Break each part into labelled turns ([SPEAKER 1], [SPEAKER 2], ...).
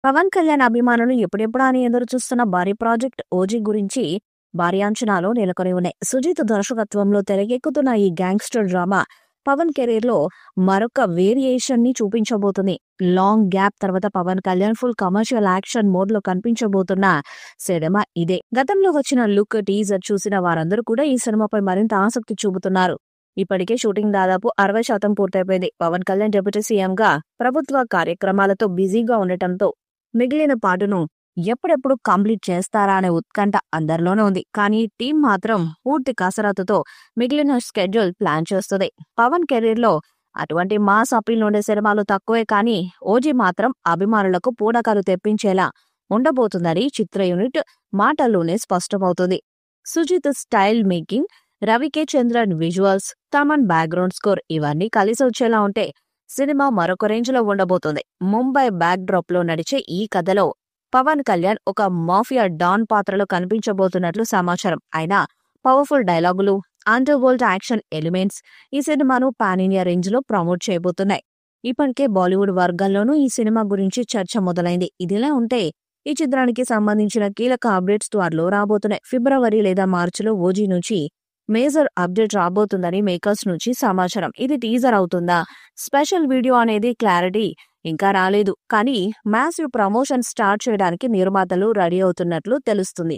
[SPEAKER 1] పవన్ కళ్యాణ్ అభిమానులు ఎప్పుడెప్పుడా అని ఎదురు చూస్తున్న భారీ ప్రాజెక్ట్ ఓజీ గురించి భారీ అంచనాలు నెలకొని ఉన్నాయి. సుజిత్ దర్శకత్వంలో తెరకెక్కుతున్న ఈ గ్యాంగ్స్టర్ డ్రామా పవన్ కెరీర్ లో మరొక వేరియేషన్ ని చూపించబోతుంది. లాంగ్ గ్యాప్ తర్వాత Pawan Kalyan full commercial action mode లో కనిపించబోతున్న సినిమా ఇదే. గతంలో వచ్చిన లుక్ టీజర్ చూసిన వారందరూ కూడా ఈ సినిమాపై మరింత ఆసక్తి చూపుతున్నారు. ఇప్పటికే షూటింగ్ దాదాపు 60% పూర్తయిపోయింది. పవన్ కళ్యాణ్ డిప్యూటీ సీఎం గా ప్రభుత్వ కార్యక్రమాలతో బిజీగా ఉండటంతో మిగిలిన పాటను ఎప్పుడెప్పుడు కంప్లీట్ చేస్తారా అనే ఉత్కంఠ అందరిలోనే ఉంది. కానీ టీం మాత్రం పూర్తి కసరత్తుతో మిగిలిన స్కెడ్యూల్ ప్లాన్ చేస్తుంది. పవన్ కెరీర్ లో అటువంటి మాస్ అపీల్ ఉండే సినిమాలు తక్కువే, కానీ ఓజీ మాత్రం అభిమానులకు పూనకాలు తెప్పించేలా ఉండబోతుందని చిత్ర యూనిట్ మాటల్లోనే స్పష్టమవుతుంది. Sujeeth style making, Ravi K Chandran visuals, Thaman background score ఇవన్నీ కలిసి వచ్చేలా ఉంటే సినిమా మరొక రేంజ్ లో ఉండబోతుంది. ముంబై బ్యాక్ డ్రాప్ లో నడిచే ఈ కథలో పవన్ కళ్యాణ్ ఒక మాఫియా డాన్ పాత్రలో కనిపించబోతున్నట్లు సమాచారం. అయినా పవర్ఫుల్ డైలాగులు, అండర్ వరల్డ్ యాక్షన్ ఎలిమెంట్స్ ఈ సినిమాను పాన్ ఇండియా రేంజ్ లో ప్రమోట్ చేయబోతున్నాయి. ఇప్పటికే బాలీవుడ్ వర్గాల్లోనూ ఈ సినిమా గురించి చర్చ మొదలైంది. ఇదిలా ఉంటే ఈ చిత్రానికి సంబంధించిన కీలక అప్డేట్స్ త్వరలో రాబోతున్నాయి. ఫిబ్రవరి లేదా మార్చిలో ఓజీ నుంచి మేజర్ అప్డేట్ రాబోతుందని మేకర్స్ నుంచి సమాచారం. ఇది టీజర్ అవుతుందా, స్పెషల్ వీడియో అనేది క్లారిటీ ఇంకా రాలేదు. కానీ మ్యాసివ్ ప్రమోషన్ స్టార్ట్ చేయడానికి నిర్మాతలు రెడీ అవుతున్నట్లు తెలుస్తుంది.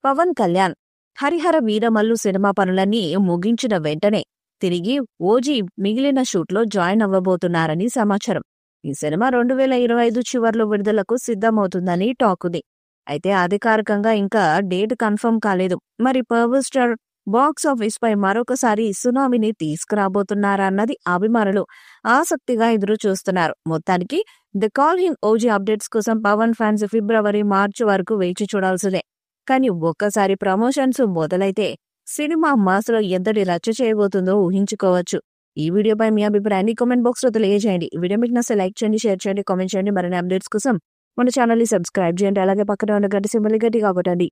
[SPEAKER 1] పవన్ కళ్యాణ్ హరిహర వీరమల్లు సినిమా పనులన్నీ ముగించిన వెంటనే తిరిగి ఓజీ మిగిలిన షూట్లో జాయిన్ అవ్వబోతున్నారని సమాచారం. ఈ సినిమా 2025 చివర్లో విడుదలకు సిద్ధమవుతుందని టాక్ ఉంది. అయితే అధికారికంగా ఇంకా డేట్ కన్ఫర్మ్ కాలేదు. మరి పవర్ స్టార్ బాక్స్ ఆఫీస్ పై మరొకసారి సునామీని తీసుకురాబోతున్నారన్నది అభిమానులు ఆసక్తిగా ఎదురు చూస్తున్నారు. మొత్తానికి the call him OG updates కోసం పవన్ ఫ్యాన్స్ ఫిబ్రవరి, మార్చి వరకు వేచి చూడాల్సిందే. కానీ ఒక్కసారి ప్రమోషన్స్ మొదలైతే సినిమా మాస్లో ఎంతటి రచ్చ చేయబోతుందో ఊహించుకోవచ్చు. ఈ వీడియోపై మీ అభిప్రాయాన్ని కామెంట్ బాక్స్ లో తెలియజేయండి. ఈ వీడియో మీకు నచ్చితే లైక్ చేయండి, షేర్ చేయండి, కామెంట్ చేయండి. మరిన్ని అప్డేట్స్ కోసం మన ఛానల్ ని సబ్స్క్రైబ్ చేయండి. అలాగే పక్కన ఉన్న గంట సింబల్ గట్టిగా కొట్టండి.